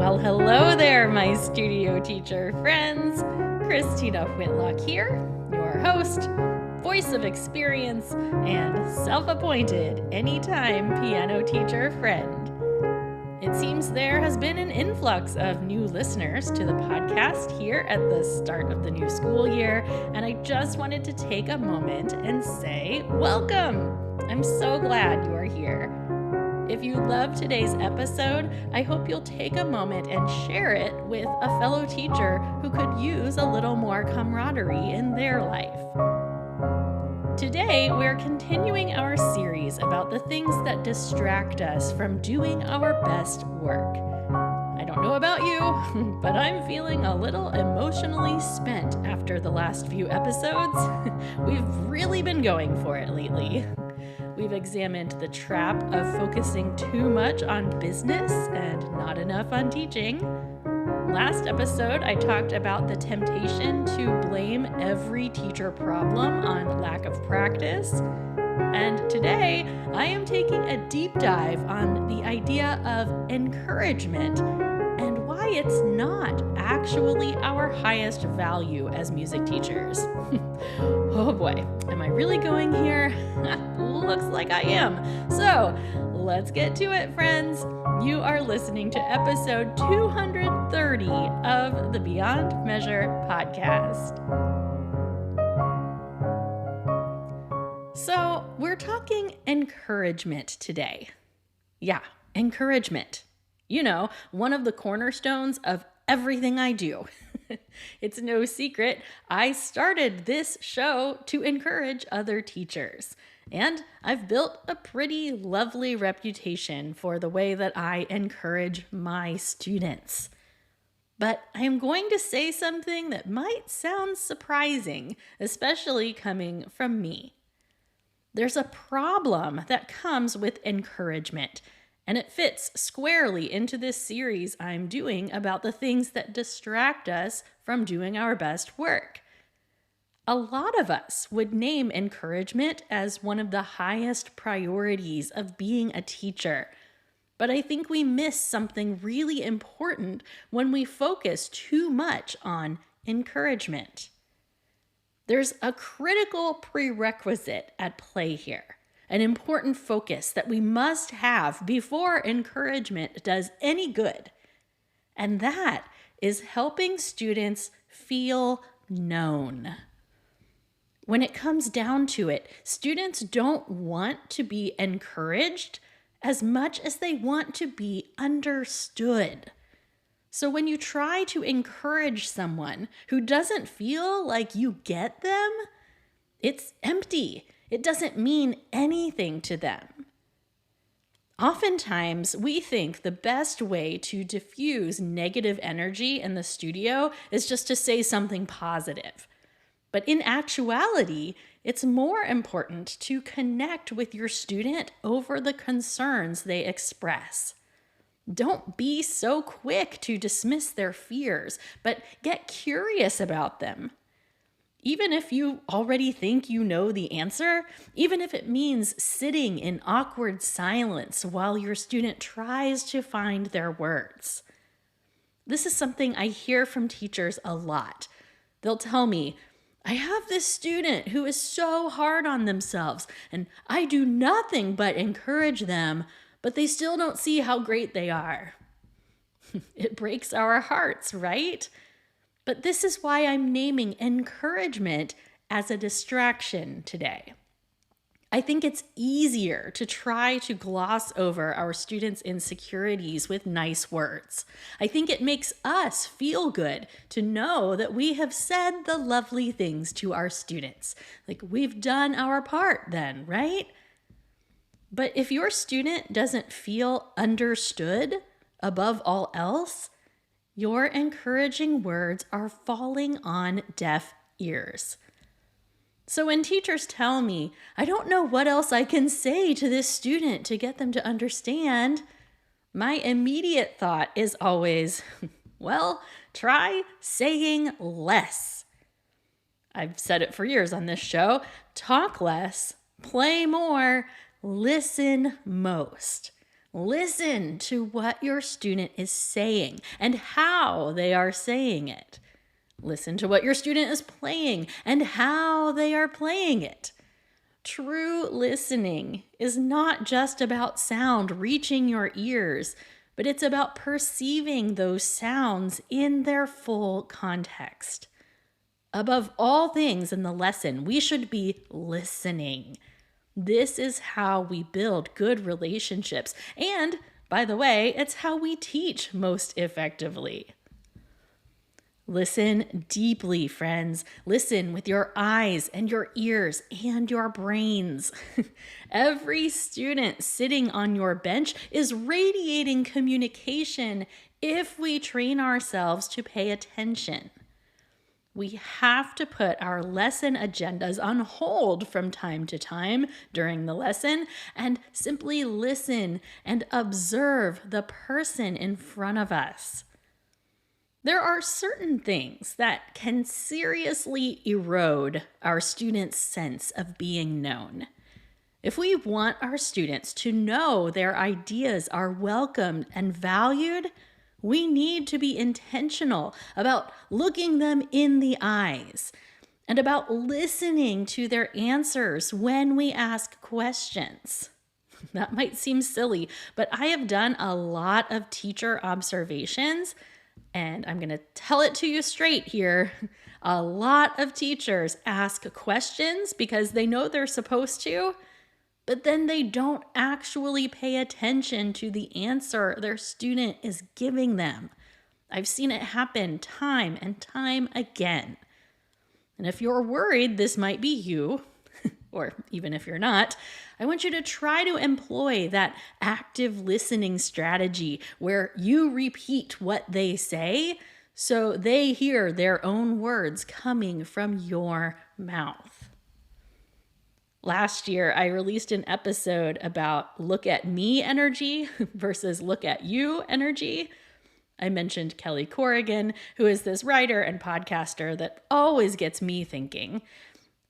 Well, hello there, my studio teacher friends. Christina Whitlock here, your host, voice of experience, and self-appointed anytime piano teacher friend. It seems there has been an influx of new listeners to the podcast here at the start of the new school year, and I just wanted to take a moment and say welcome. I'm so glad you are here. If you love today's episode, I hope you'll take a moment and share it with a fellow teacher who could use a little more camaraderie in their life. Today, we're continuing our series about the things that distract us from doing our best work. I don't know about you, but I'm feeling a little emotionally spent after the last few episodes. We've really been going for it lately. We've examined the trap of focusing too much on business and not enough on teaching. Last episode, I talked about the temptation to blame every teacher problem on lack of practice. And today, I am taking a deep dive on the idea of encouragement and why it's not actually our highest value as music teachers. Oh boy, am I really going here? Looks like I am. So let's get to it, friends. You are listening to episode 230 of the Beyond Measure podcast. So we're talking encouragement today. Yeah, encouragement. You know, one of the cornerstones of everything I do. It's no secret, I started this show to encourage other teachers. And I've built a pretty lovely reputation for the way that I encourage my students. But I am going to say something that might sound surprising, especially coming from me. There's a problem that comes with encouragement, and it fits squarely into this series I'm doing about the things that distract us from doing our best work. A lot of us would name encouragement as one of the highest priorities of being a teacher. But I think we miss something really important when we focus too much on encouragement. There's a critical prerequisite at play here, an important focus that we must have before encouragement does any good. And that is helping students feel known. When it comes down to it, students don't want to be encouraged as much as they want to be understood. So when you try to encourage someone who doesn't feel like you get them, it's empty. It doesn't mean anything to them. Oftentimes, we think the best way to diffuse negative energy in the studio is just to say something positive. But in actuality, it's more important to connect with your student over the concerns they express. Don't be so quick to dismiss their fears, but get curious about them. Even if you already think you know the answer, even if it means sitting in awkward silence while your student tries to find their words. This is something I hear from teachers a lot. They'll tell me, I have this student who is so hard on themselves, and I do nothing but encourage them, but they still don't see how great they are. It breaks our hearts, right? But this is why I'm naming encouragement as a distraction today. I think it's easier to try to gloss over our students' insecurities with nice words. I think it makes us feel good to know that we have said the lovely things to our students. Like we've done our part then, right? But if your student doesn't feel understood above all else, your encouraging words are falling on deaf ears. So when teachers tell me, I don't know what else I can say to this student to get them to understand, my immediate thought is always, well, try saying less. I've said it for years on this show, talk less, play more, listen most. Listen to what your student is saying and how they are saying it. Listen to what your student is playing and how they are playing it. True listening is not just about sound reaching your ears, but it's about perceiving those sounds in their full context. Above all things in the lesson, we should be listening. This is how we build good relationships. And, by the way, it's how we teach most effectively. Listen deeply, friends. Listen with your eyes and your ears and your brains. Every student sitting on your bench is radiating communication if we train ourselves to pay attention. We have to put our lesson agendas on hold from time to time during the lesson and simply listen and observe the person in front of us. There are certain things that can seriously erode our students' sense of being known. If we want our students to know their ideas are welcomed and valued, we need to be intentional about looking them in the eyes and about listening to their answers when we ask questions. That might seem silly, but I have done a lot of teacher observations. And I'm going to tell it to you straight here. A lot of teachers ask questions because they know they're supposed to, but then they don't actually pay attention to the answer their student is giving them. I've seen it happen time and time again. And if you're worried this might be you, or even if you're not, I want you to try to employ that active listening strategy where you repeat what they say so they hear their own words coming from your mouth. Last year, I released an episode about look at me energy versus look at you energy. I mentioned Kelly Corrigan, who is this writer and podcaster that always gets me thinking.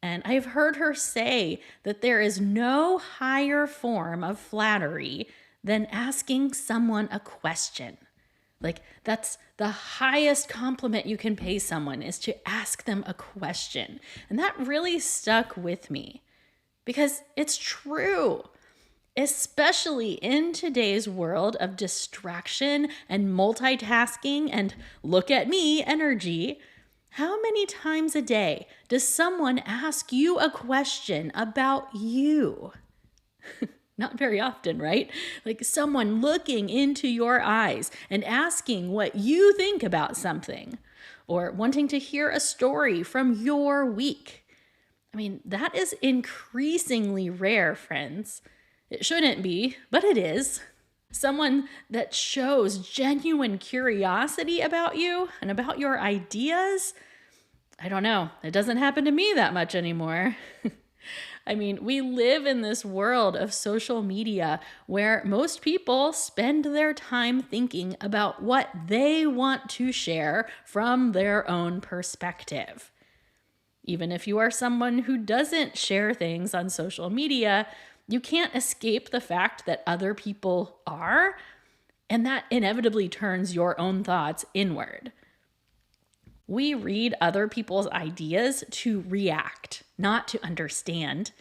And I've heard her say that there is no higher form of flattery than asking someone a question. Like, that's the highest compliment you can pay someone, is to ask them a question. And that really stuck with me because it's true, especially in today's world of distraction and multitasking and look at me energy. How many times a day does someone ask you a question about you? Not very often, right? Like someone looking into your eyes and asking what you think about something, or wanting to hear a story from your week. I mean, that is increasingly rare, friends. It shouldn't be, but it is. Someone that shows genuine curiosity about you and about your ideas. I don't know. It doesn't happen to me that much anymore. I mean, we live in this world of social media where most people spend their time thinking about what they want to share from their own perspective. Even if you are someone who doesn't share things on social media, you can't escape the fact that other people are, and that inevitably turns your own thoughts inward. We read other people's ideas to react, not to understand.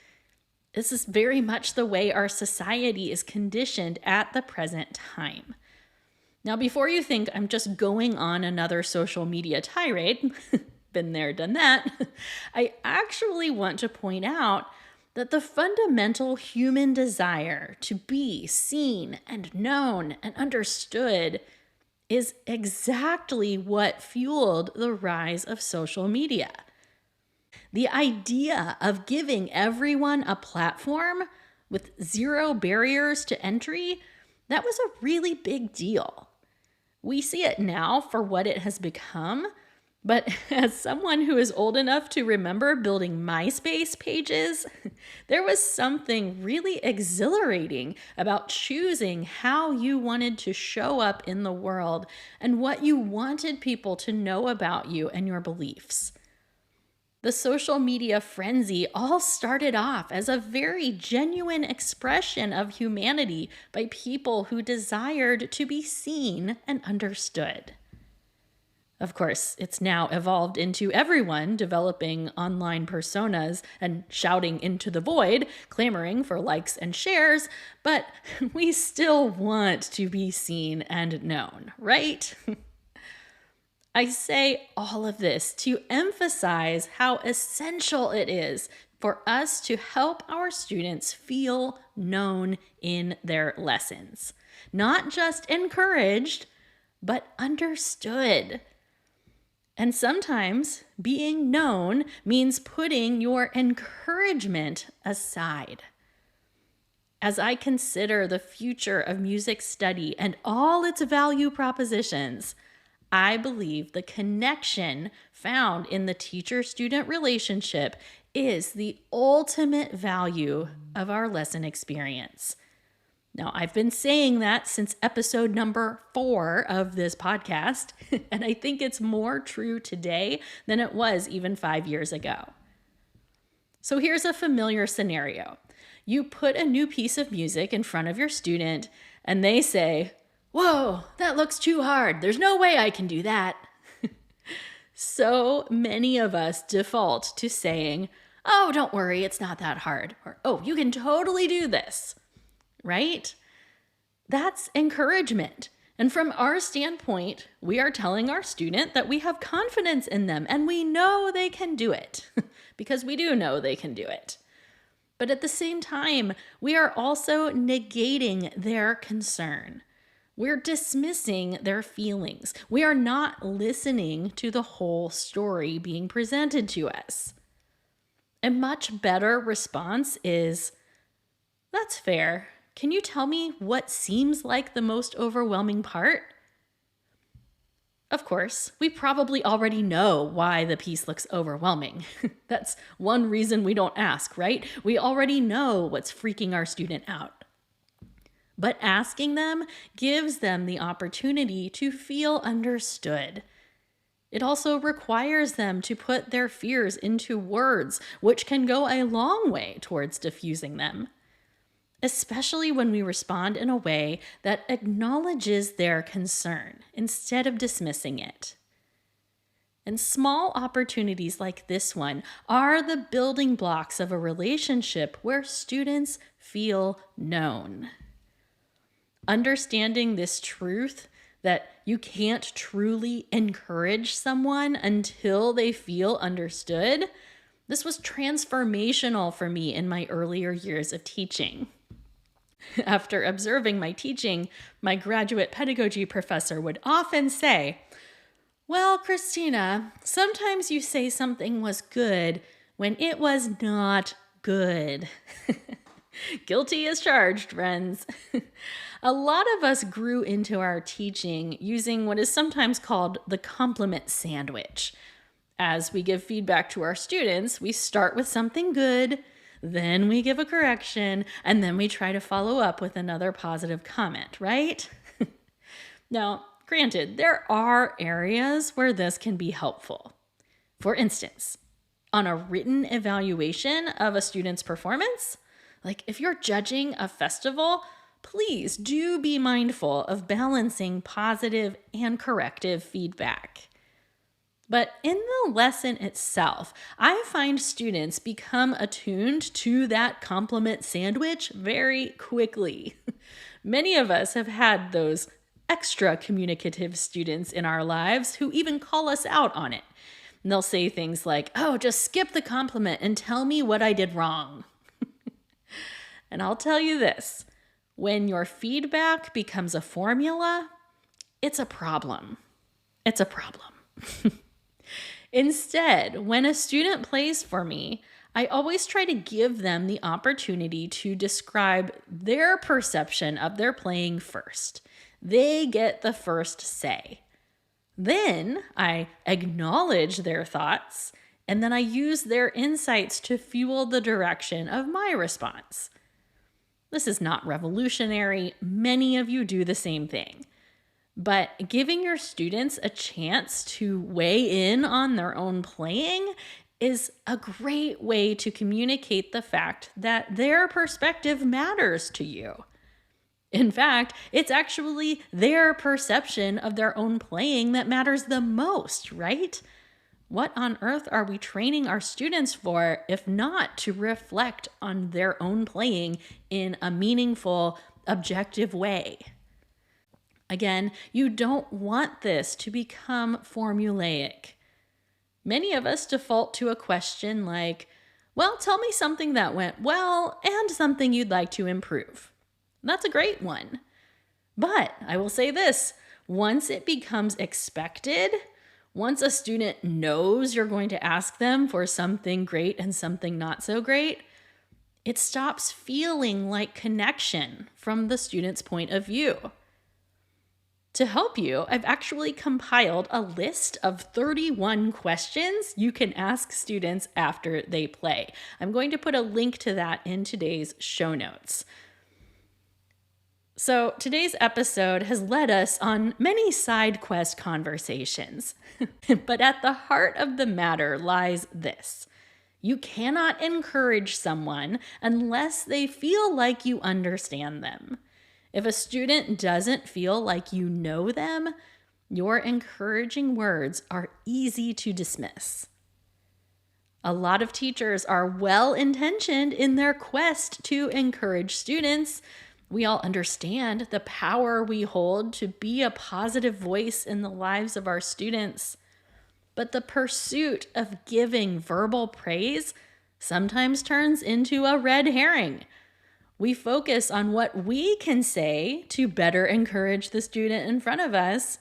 This is very much the way our society is conditioned at the present time. Now, before you think I'm just going on another social media tirade, been there, done that, I actually want to point out that the fundamental human desire to be seen and known and understood is exactly what fueled the rise of social media. The idea of giving everyone a platform with zero barriers to entry, that was a really big deal. We see it now for what it has become, but as someone who is old enough to remember building MySpace pages, there was something really exhilarating about choosing how you wanted to show up in the world and what you wanted people to know about you and your beliefs. The social media frenzy all started off as a very genuine expression of humanity by people who desired to be seen and understood. Of course, it's now evolved into everyone developing online personas and shouting into the void, clamoring for likes and shares, but we still want to be seen and known, right? I say all of this to emphasize how essential it is for us to help our students feel known in their lessons. Not just encouraged, but understood. And sometimes being known means putting your encouragement aside. As I consider the future of music study and all its value propositions, I believe the connection found in the teacher-student relationship is the ultimate value of our lesson experience. Now, I've been saying that since episode number 4 of this podcast, and I think it's more true today than it was even 5 years ago. So here's a familiar scenario. You put a new piece of music in front of your student, and they say, "Whoa, that looks too hard. There's no way I can do that." So many of us default to saying, "Oh, don't worry, it's not that hard." Or, "Oh, you can totally do this." Right? That's encouragement. And from our standpoint, we are telling our student that we have confidence in them and we know they can do it because we do know they can do it. But at the same time, we are also negating their concern. We're dismissing their feelings. We are not listening to the whole story being presented to us. A much better response is, "That's fair. Can you tell me what seems like the most overwhelming part?" Of course, we probably already know why the piece looks overwhelming. That's one reason we don't ask, right? We already know what's freaking our student out. But asking them gives them the opportunity to feel understood. It also requires them to put their fears into words, which can go a long way towards diffusing them, especially when we respond in a way that acknowledges their concern instead of dismissing it. And small opportunities like this one are the building blocks of a relationship where students feel known. Understanding this truth that you can't truly encourage someone until they feel understood, this was transformational for me in my earlier years of teaching. After observing my teaching, my graduate pedagogy professor would often say, "Well, Christina, sometimes you say something was good when it was not good." Guilty as charged, friends. A lot of us grew into our teaching using what is sometimes called the compliment sandwich. As we give feedback to our students, we start with something good, then we give a correction, and then we try to follow up with another positive comment, right? Now, granted, there are areas where this can be helpful. For instance, on a written evaluation of a student's performance, like if you're judging a festival, please do be mindful of balancing positive and corrective feedback. But in the lesson itself, I find students become attuned to that compliment sandwich very quickly. Many of us have had those extra communicative students in our lives who even call us out on it. And they'll say things like, "Oh, just skip the compliment and tell me what I did wrong." And I'll tell you this, when your feedback becomes a formula, it's a problem. It's a problem. Instead, when a student plays for me, I always try to give them the opportunity to describe their perception of their playing first. They get the first say. Then I acknowledge their thoughts, and then I use their insights to fuel the direction of my response. This is not revolutionary. Many of you do the same thing. But giving your students a chance to weigh in on their own playing is a great way to communicate the fact that their perspective matters to you. In fact, it's actually their perception of their own playing that matters the most, right? What on earth are we training our students for if not to reflect on their own playing in a meaningful, objective way? Again, you don't want this to become formulaic. Many of us default to a question like, well, tell me something that went well and something you'd like to improve. That's a great one. But I will say this, once it becomes expected, once a student knows you're going to ask them for something great and something not so great, it stops feeling like connection from the student's point of view. To help you, I've actually compiled a list of 31 questions you can ask students after they play. I'm going to put a link to that in today's show notes. So today's episode has led us on many side quest conversations, but at the heart of the matter lies this. You cannot encourage someone unless they feel like you understand them. If a student doesn't feel like you know them, your encouraging words are easy to dismiss. A lot of teachers are well-intentioned in their quest to encourage students. We all understand the power we hold to be a positive voice in the lives of our students. But the pursuit of giving verbal praise sometimes turns into a red herring. We focus on what we can say to better encourage the student in front of us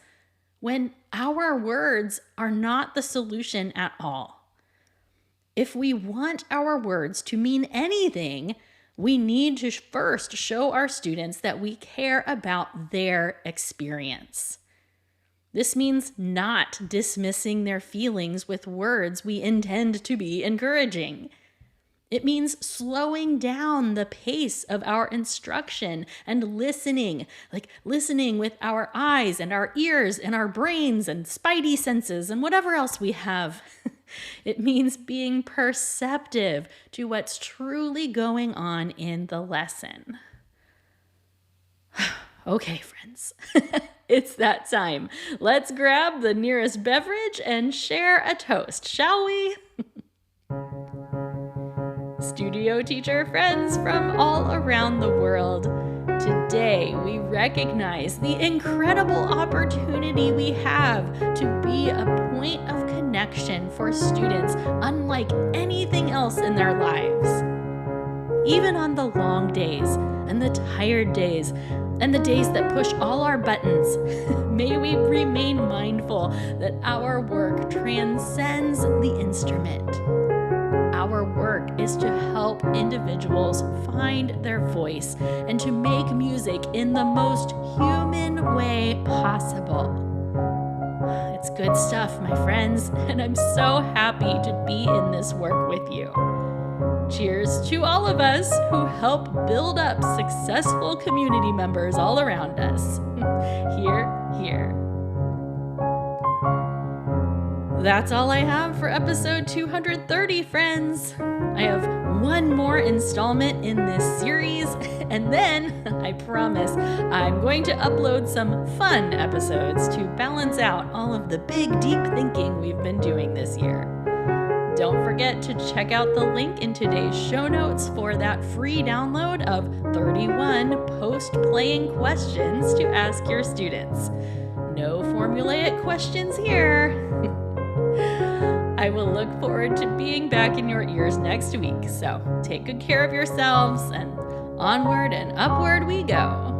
when our words are not the solution at all. If we want our words to mean anything, we need to first show our students that we care about their experience. This means not dismissing their feelings with words we intend to be encouraging. It means slowing down the pace of our instruction and listening with our eyes and our ears and our brains and spidey senses and whatever else we have. It means being perceptive to what's truly going on in the lesson. Okay, friends, it's that time. Let's grab the nearest beverage and share a toast, shall we? Studio teacher friends from all around the world, today we recognize the incredible opportunity we have to be a point of connection for students unlike anything else in their lives. Even on the long days and the tired days and the days that push all our buttons, may we remain mindful that our work transcends the instrument. Our work is to help individuals find their voice and to make music in the most human way possible. It's good stuff, my friends, and I'm so happy to be in this work with you. Cheers to all of us who help build up successful community members all around us. Hear, hear. That's all I have for episode 230, friends. I have one more installment in this series, and then, I promise, I'm going to upload some fun episodes to balance out all of the big, deep thinking we've been doing this year. Don't forget to check out the link in today's show notes for that free download of 31 post-playing questions to ask your students. No formulaic questions here. I will look forward to being back in your ears next week, so take good care of yourselves and onward and upward we go.